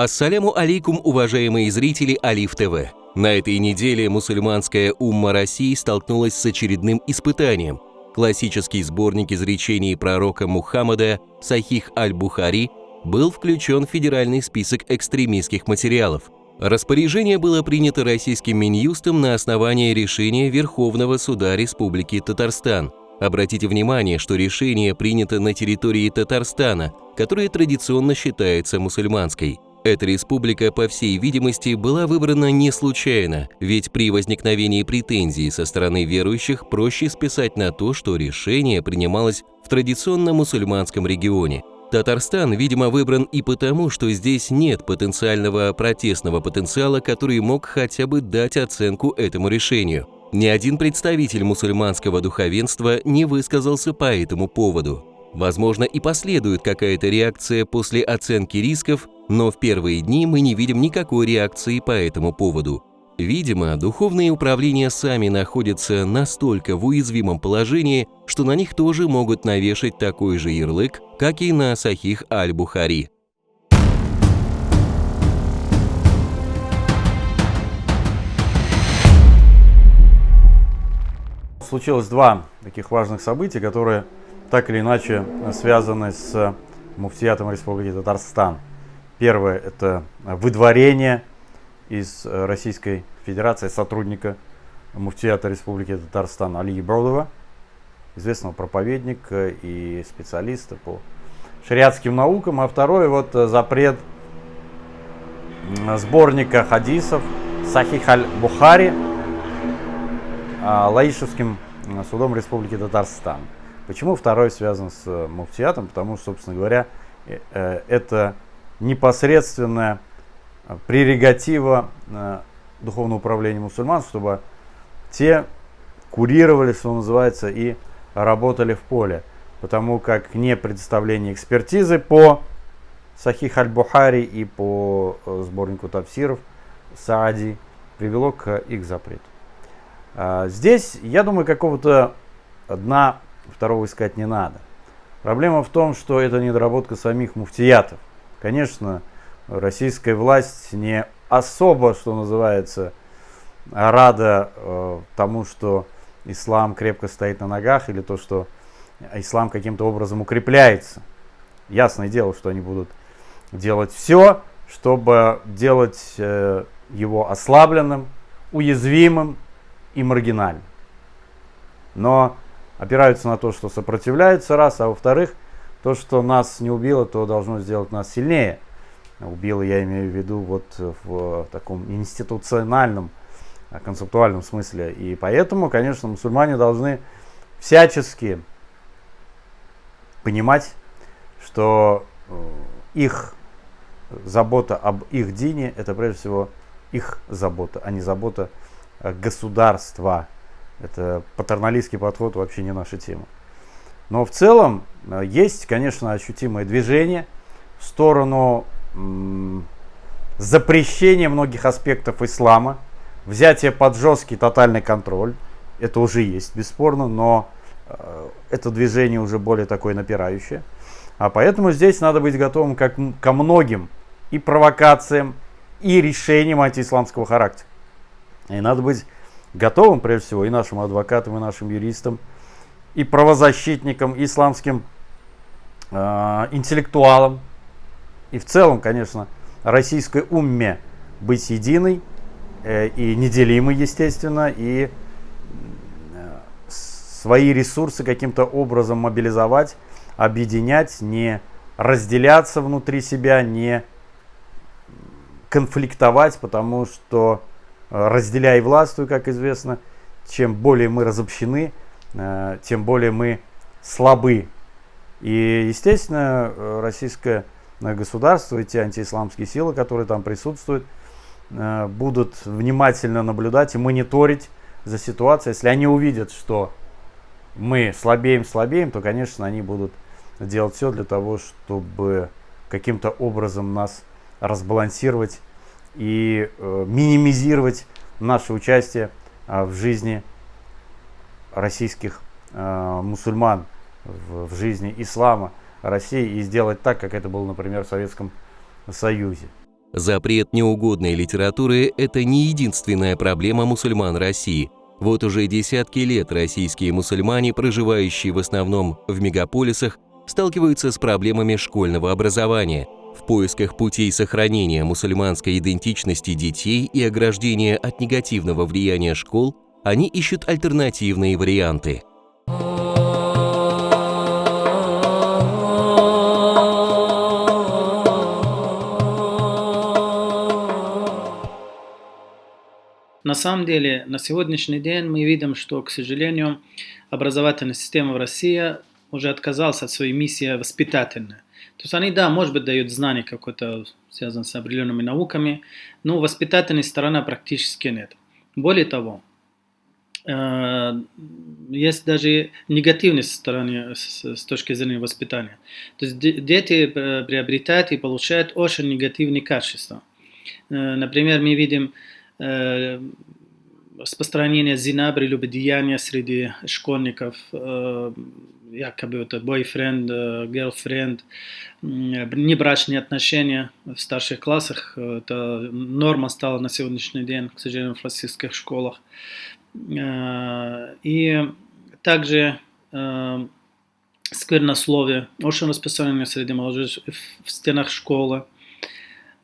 Ассаляму алейкум, уважаемые зрители Алиф ТВ. На этой неделе мусульманская умма России столкнулась с очередным испытанием. Классический сборник изречений пророка Мухаммада «Сахих аль-Бухари» был включен в федеральный список экстремистских материалов. Распоряжение было принято российским Минюстом на основании решения Верховного суда Республики Татарстан. Обратите внимание, что решение принято на территории Татарстана, которая традиционно считается мусульманской. Эта республика, по всей видимости, была выбрана не случайно, ведь при возникновении претензий со стороны верующих проще списать на то, что решение принималось в традиционно мусульманском регионе. Татарстан, видимо, выбран и потому, что здесь нет потенциального протестного потенциала, который мог хотя бы дать оценку этому решению. Ни один представитель мусульманского духовенства не высказался по этому поводу. Возможно, и последует какая-то реакция после оценки рисков, но в первые дни мы не видим никакой реакции по этому поводу. Видимо, духовные управления сами находятся настолько в уязвимом положении, что на них тоже могут навешать такой же ярлык, как и на Сахих аль-Бухари. Случилось два таких важных события, которые так или иначе связаны с муфтиятом Республики Татарстан. Первое – это выдворение из Российской Федерации сотрудника муфтията Республики Татарстан Алии Бродова, известного проповедника и специалиста по шариатским наукам. А второе – запрет сборника хадисов Сахих аль-Бухари Лаишевским судом Республики Татарстан. Почему второй связан с муфтиятом? Потому что, собственно говоря, это непосредственная прерогатива Духовного управления мусульман, чтобы те курировали, что называется, и работали в поле. Потому как не предоставление экспертизы по Сахих аль-Бухари и по сборнику тафсиров Саади привело к их запрету. Здесь, я думаю, какого-то дна второго искать не надо. Проблема в том, что это недоработка самих муфтиятов. Конечно, российская власть не особо, что называется, рада тому, что ислам крепко стоит на ногах, или то, что ислам каким-то образом укрепляется. Ясное дело, что они будут делать все, чтобы делать его ослабленным, уязвимым и маргинальным. Но опираются на то, что сопротивляются, раз, а во-вторых, то, что нас не убило, то должно сделать нас сильнее. Убило, я имею в виду в таком институциональном, концептуальном смысле. И поэтому, конечно, мусульмане должны всячески понимать, что их забота об их дине – это прежде всего их забота, а не забота государства. Это патерналистский подход, вообще не наша тема. Но в целом есть, конечно, ощутимое движение в сторону запрещения многих аспектов ислама, взятия под жесткий тотальный контроль. Это уже есть, бесспорно, но это движение уже более такое напирающее. А поэтому здесь надо быть готовым ко многим и провокациям, и решениям антиисламского характера. И надо быть готовым, прежде всего, и нашим адвокатам, и нашим юристам, и правозащитникам, и исламским интеллектуалам, и в целом, конечно, российской умме быть единой и неделимой, естественно, и свои ресурсы каким-то образом мобилизовать, объединять, не разделяться внутри себя, не конфликтовать, потому что разделяя и властвуй, как известно, чем более мы разобщены, тем более мы слабы. И, естественно, российское государство и те антиисламские силы, которые там присутствуют, будут внимательно наблюдать и мониторить за ситуацией. Если они увидят, что мы слабеем, то, конечно, они будут делать все для того, чтобы каким-то образом нас разбалансировать и минимизировать наше участие в жизни российских мусульман, в жизни ислама России, и сделать так, как это было, например, в Советском Союзе. Запрет неугодной литературы – это не единственная проблема мусульман России. Вот уже десятки лет российские мусульмане, проживающие в основном в мегаполисах, сталкиваются с проблемами школьного образования. В поисках путей сохранения мусульманской идентичности детей и ограждения от негативного влияния школ они ищут альтернативные варианты. На самом деле, на сегодняшний день мы видим, что, к сожалению, образовательная система в России уже отказалась от своей миссии воспитательной. То есть они, да, может быть, дают знания какое-то, связанное с определенными науками, но воспитательной стороны практически нет. Более того, есть даже негативные стороны с точки зрения воспитания. То есть дети приобретают и получают очень негативные качества. Например, мы видим распространение зина, прелюбодеяния среди школьников, якобы это бойфренд, girlfriend, небрачные отношения в старших классах. Это норма стала на сегодняшний день, к сожалению, в российских школах. И также сквернословие, очень распространено среди молодежи в стенах школы,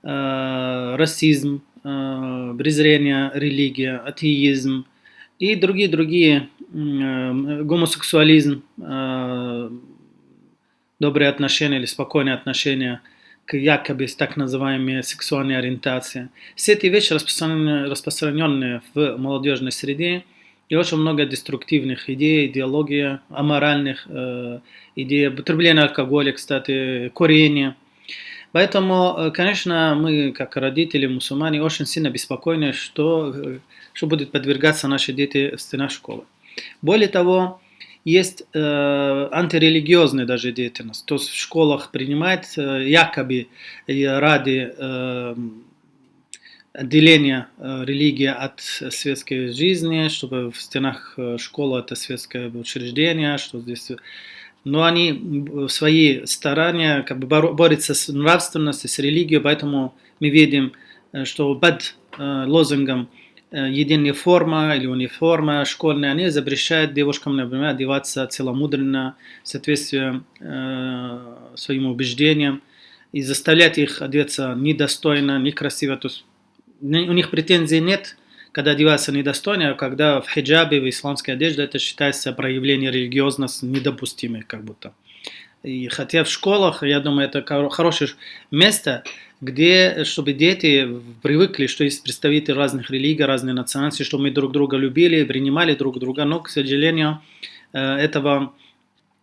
расизм, презрение, религия, атеизм и другие, гомосексуализм, добрые отношения или спокойные отношения к якобы так называемой сексуальной ориентации. Все эти вещи распространенные в молодежной среде, и очень много деструктивных идей, идеологии, аморальных идей, употребления алкоголя, кстати, курения. Поэтому, конечно, мы, как родители, мусульмане, очень сильно беспокойны, что будут подвергаться наши дети в стенах школы. Более того, есть антирелигиозная даже деятельность. То есть в школах принимают якобы ради отделения религии от светской жизни, чтобы в стенах школы это светское учреждение, что здесь... Но они в свои старания как бы борются с нравственностью, с религией, поэтому мы видим, что под лозунгом единая форма или униформа школьная, они запрещают девушкам, например, одеваться целомудренно в соответствии своим убеждениям и заставлять их одеться недостойно, некрасиво. То есть у них претензий нет, когда одеваются недостойно, а когда в хиджабе, в исламской одежде, это считается проявление религиозности недопустимой, как будто. И хотя в школах, я думаю, это хорошее место, где, чтобы дети привыкли, что есть представители разных религий, разных национальностей, чтобы мы друг друга любили, принимали друг друга, но, к сожалению, этого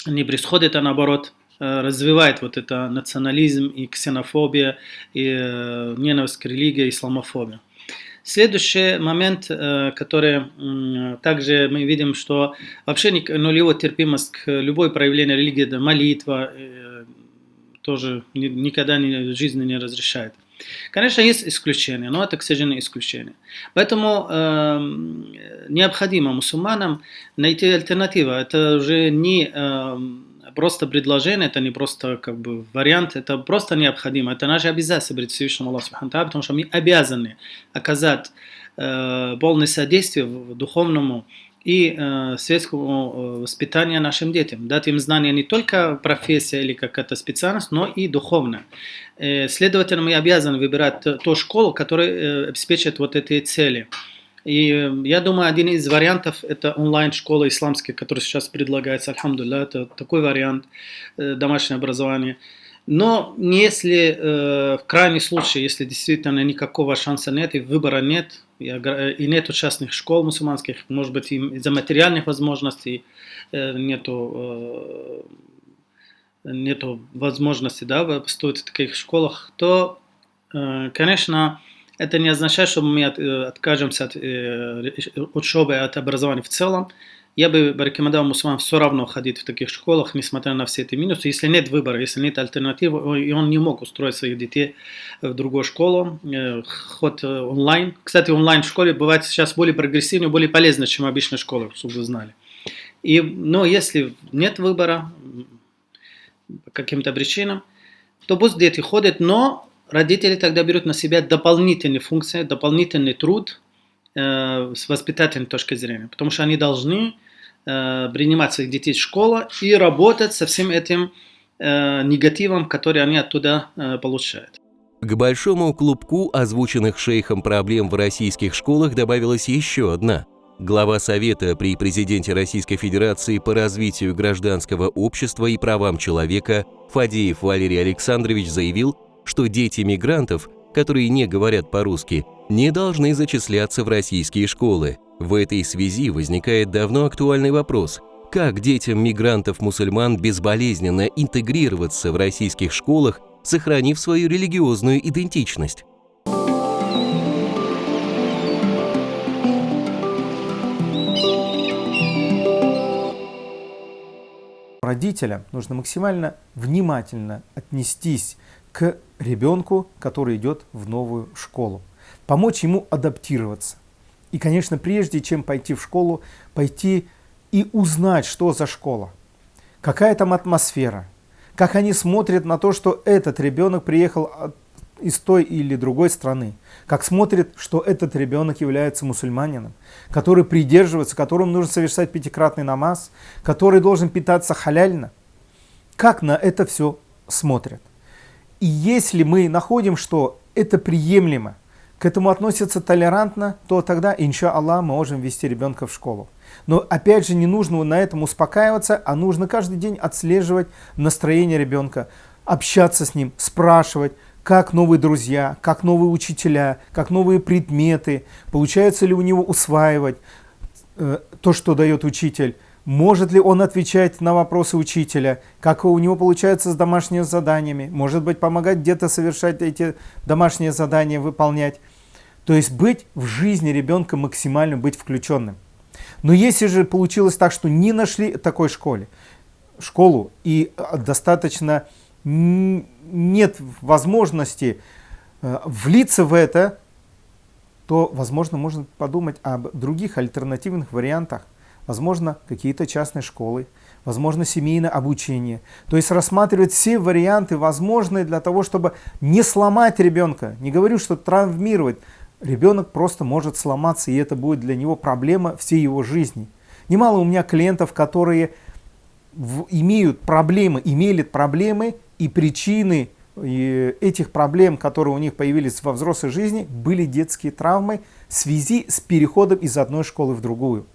не происходит, а наоборот, развивает вот это национализм и ксенофобия, и ненависть к религии, исламофобия. Следующий момент, который также мы видим, что вообще нулевая терпимость к любой проявлению религии, да, молитва, тоже никогда в жизни не разрешает. Конечно, есть исключения, но это, к сожалению, исключение. Поэтому необходимо мусульманам найти альтернативу. Это уже не просто предложение, это не просто как бы вариант, это просто необходимо. Это наше обязательство перед Всевышним Аллахом Субхану ва Тааля, потому что мы обязаны оказать полное содействие духовному и светскому воспитанию нашим детям. Дать им знания не только профессия или какая-то специальность, но и духовная. Следовательно, мы обязаны выбирать ту школу, которая обеспечит вот эти цели. И я думаю, один из вариантов это онлайн-школа исламская, которая сейчас предлагается, альхамдулилля, это такой вариант домашнего образования. Но если в крайнем случае, если действительно никакого шанса нет и выбора нет, и нет частных школ мусульманских, может быть, из-за материальных возможностей нету возможности, да, поступить в таких школах, то, конечно, это не означает, что мы откажемся от учебы, от образования в целом. Я бы рекомендовал мусульманам все равно ходить в таких школах, несмотря на все эти минусы. Если нет выбора, если нет альтернативы, и он не мог устроить своих детей в другую школу, ход онлайн. Кстати, онлайн в школе бывает сейчас более прогрессивнее, более полезно, чем обычная школа, чтобы вы знали. Но если нет выбора по каким-то причинам, то пусть дети ходят, но родители тогда берут на себя дополнительные функции, дополнительный труд с воспитательной точки зрения, потому что они должны принимать своих детей в школу и работать со всем этим негативом, который они оттуда получают. К большому клубку озвученных шейхом проблем в российских школах добавилась еще одна. Глава Совета при президенте Российской Федерации по развитию гражданского общества и правам человека Фадеев Валерий Александрович заявил, что дети мигрантов, которые не говорят по-русски, не должны зачисляться в российские школы. В этой связи возникает давно актуальный вопрос: как детям мигрантов-мусульман безболезненно интегрироваться в российских школах, сохранив свою религиозную идентичность? Родителям нужно максимально внимательно отнестись к ребенку, который идет в новую школу, помочь ему адаптироваться. И, конечно, прежде чем пойти в школу, пойти и узнать, что за школа, какая там атмосфера, как они смотрят на то, что этот ребенок приехал из той или другой страны, как смотрят, что этот ребенок является мусульманином, который придерживается, которому нужно совершать пятикратный намаз, который должен питаться халяльно. Как на это все смотрят? И если мы находим, что это приемлемо, к этому относятся толерантно, то тогда, иншаллах, мы можем вести ребенка в школу. Но опять же, не нужно на этом успокаиваться, а нужно каждый день отслеживать настроение ребенка, общаться с ним, спрашивать, как новые друзья, как новые учителя, как новые предметы, получается ли у него усваивать то, что дает учитель, может ли он отвечать на вопросы учителя, как у него получается с домашними заданиями, может быть, помогать где-то совершать эти домашние задания, выполнять. То есть быть в жизни ребенка максимально быть включенным. Но если же получилось так, что не нашли такой школу и достаточно нет возможности влиться в это, то, возможно, можно подумать об других альтернативных вариантах. Возможно, какие-то частные школы, возможно, семейное обучение. То есть рассматривать все варианты возможные для того, чтобы не сломать ребенка. Не говорю, что травмировать. Ребенок просто может сломаться, и это будет для него проблема всей его жизни. Немало у меня клиентов, которые имели проблемы, и причины этих проблем, которые у них появились во взрослой жизни, были детские травмы в связи с переходом из одной школы в другую.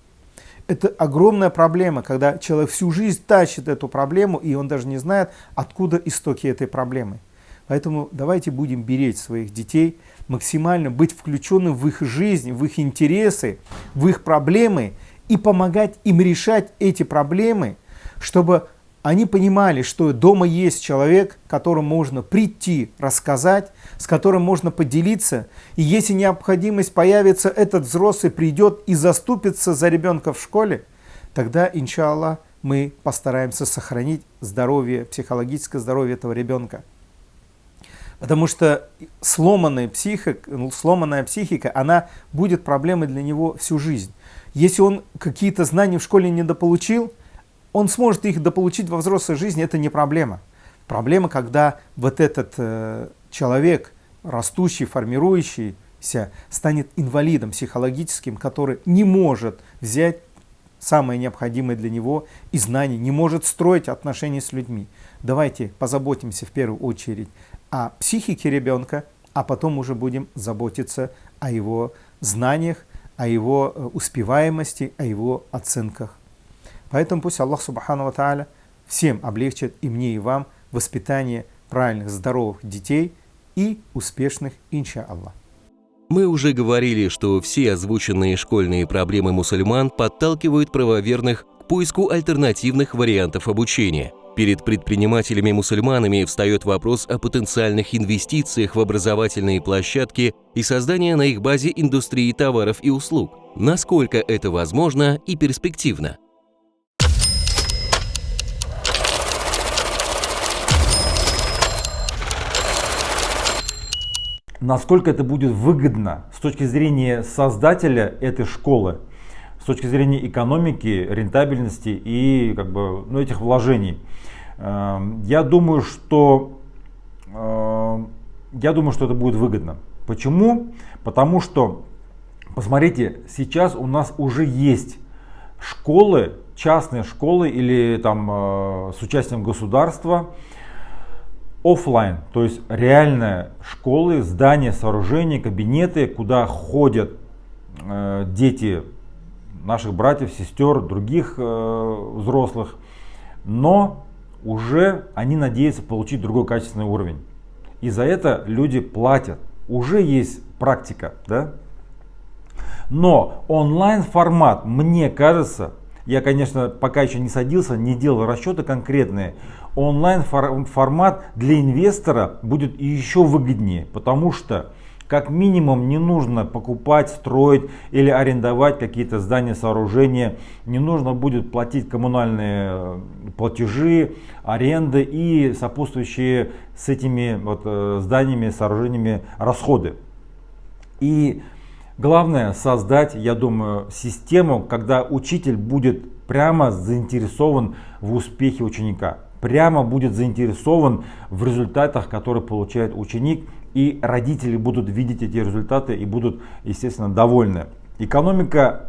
Это огромная проблема, когда человек всю жизнь тащит эту проблему, и он даже не знает, откуда истоки этой проблемы. Поэтому давайте будем беречь своих детей, максимально быть включенным в их жизнь, в их интересы, в их проблемы и помогать им решать эти проблемы, чтобы они понимали, что дома есть человек, к которому можно прийти, рассказать, с которым можно поделиться. И если необходимость появится, этот взрослый придет и заступится за ребенка в школе, тогда, иншаллах, мы постараемся сохранить здоровье, психологическое здоровье этого ребенка. Потому что сломанная психика, она будет проблемой для него всю жизнь. Если он какие-то знания в школе недополучил, он сможет их дополучить во взрослой жизни, это не проблема. Проблема, когда вот этот человек, растущий, формирующийся, станет инвалидом психологическим, который не может взять самое необходимое для него и знания, не может строить отношения с людьми. Давайте позаботимся в первую очередь о психике ребенка, а потом уже будем заботиться о его знаниях, о его успеваемости, о его оценках. Поэтому пусть Аллах Субхану ва Тааля всем облегчит, и мне, и вам, воспитание правильных, здоровых детей и успешных, иншаллах. Мы уже говорили, что все озвученные школьные проблемы мусульман подталкивают правоверных к поиску альтернативных вариантов обучения. Перед предпринимателями-мусульманами встает вопрос о потенциальных инвестициях в образовательные площадки и создании на их базе индустрии товаров и услуг. Насколько это возможно и перспективно? Насколько это будет выгодно с точки зрения создателя этой школы, с точки зрения экономики, рентабельности и этих вложений. Я думаю, что я думаю, что это будет выгодно. Почему? Потому что, посмотрите, сейчас у нас уже есть школы, частные школы или там с участием государства, офлайн, то есть реальные школы, здания, сооружения, кабинеты, куда ходят дети наших братьев, сестер, других взрослых, но уже они надеются получить другой качественный уровень. И за это люди платят. Уже есть практика, да? Но онлайн формат, мне кажется, я, конечно, пока еще не садился, не делал расчеты конкретные, онлайн формат для инвестора будет еще выгоднее, потому что как минимум не нужно покупать, строить или арендовать какие-то здания, сооружения, не нужно будет платить коммунальные платежи, аренды и сопутствующие с этими вот зданиями, сооружениями расходы. И главное создать, я думаю, систему, когда учитель будет прямо заинтересован в успехе ученика, прямо будет заинтересован в результатах, которые получает ученик, и родители будут видеть эти результаты и будут, естественно, довольны. Экономика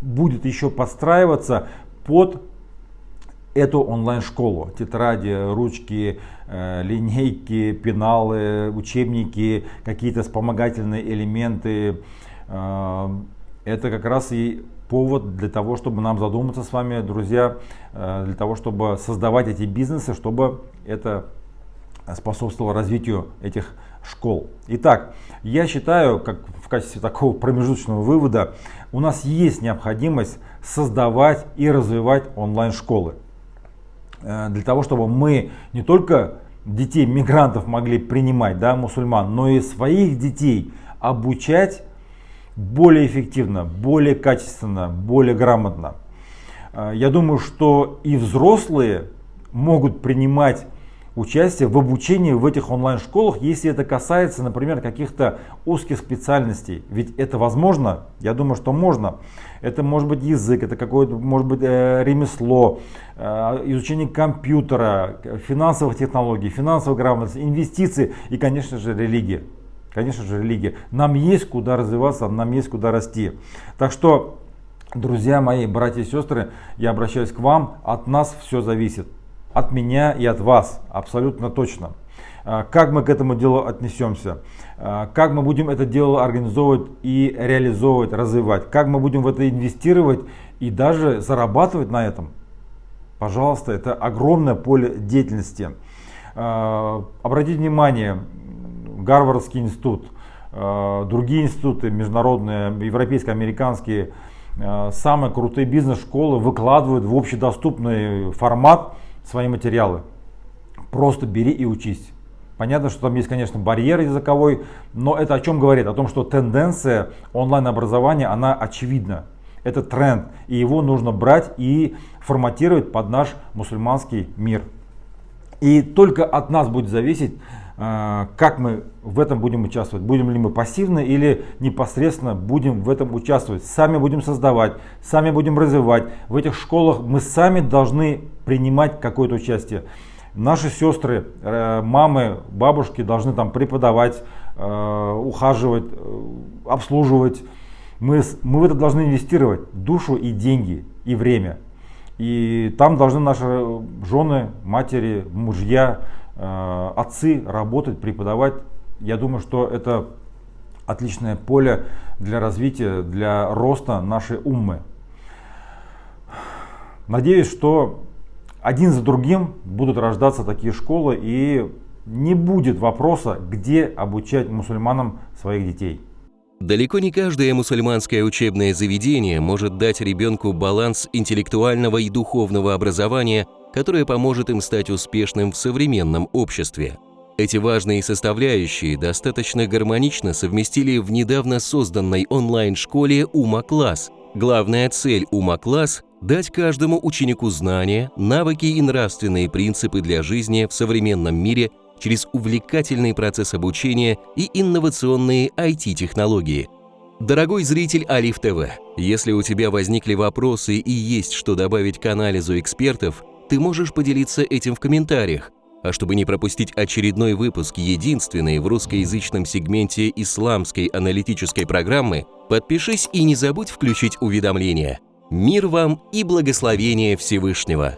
будет еще подстраиваться под эту онлайн-школу. Тетради, ручки, линейки, пеналы, учебники, какие-то вспомогательные элементы. Это как раз и повод для того, чтобы нам задуматься с вами, друзья, для того, чтобы создавать эти бизнесы, чтобы это способствовало развитию этих школ. Итак, я считаю, как в качестве такого промежуточного вывода, у нас есть необходимость создавать и развивать онлайн-школы. Для того, чтобы мы не только детей мигрантов могли принимать, да, мусульман, но и своих детей обучать более эффективно, более качественно, более грамотно. Я думаю, что и взрослые могут принимать участие в обучении в этих онлайн-школах, если это касается, например, каких-то узких специальностей. Ведь это возможно, я думаю, что можно. Это может быть язык, это какое-то, может быть, ремесло, изучение компьютера, финансовых технологий, финансовая грамотность, инвестиции и, конечно же, религия. Конечно же, религия. Нам есть куда развиваться, нам есть куда расти. Так что, друзья мои, братья и сестры, я обращаюсь к вам, от нас все зависит. От меня и от вас, абсолютно точно. Как мы к этому делу отнесемся, как мы будем это дело организовывать и реализовывать, развивать, как мы будем в это инвестировать и даже зарабатывать на этом. Пожалуйста, это огромное поле деятельности. Обратите внимание, Гарвардский институт, другие институты международные, европейские, американские, самые крутые бизнес-школы выкладывают в общедоступный формат свои материалы. Просто бери и учись. Понятно, что там есть, конечно, барьер языковой, но это о чем говорит? О том, что тенденция онлайн-образования, она очевидна. Это тренд, и его нужно брать и форматировать под наш мусульманский мир. И только от нас будет зависеть, как мы в этом будем участвовать. Будем ли мы пассивно или непосредственно будем в этом участвовать. Сами будем создавать, сами будем развивать. В этих школах мы сами должны принимать какое-то участие. Наши сестры, мамы, бабушки должны там преподавать, ухаживать, обслуживать. Мы в это должны инвестировать душу и деньги, и время. И там должны наши жены, матери, мужья, отцы работать, преподавать. Я думаю, что это отличное поле для развития, для роста нашей уммы. Надеюсь, что один за другим будут рождаться такие школы и не будет вопроса, где обучать мусульманам своих детей. Далеко не каждое мусульманское учебное заведение может дать ребенку баланс интеллектуального и духовного образования, которое поможет им стать успешным в современном обществе. Эти важные составляющие достаточно гармонично совместили в недавно созданной онлайн-школе «Умма-класс». Главная цель «Умма-класс» – дать каждому ученику знания, навыки и нравственные принципы для жизни в современном мире через увлекательный процесс обучения и инновационные IT-технологии. Дорогой зритель Алиф ТВ, если у тебя возникли вопросы и есть что добавить к анализу экспертов, ты можешь поделиться этим в комментариях. А чтобы не пропустить очередной выпуск, единственный в русскоязычном сегменте исламской аналитической программы, подпишись и не забудь включить уведомления. Мир вам и благословение Всевышнего!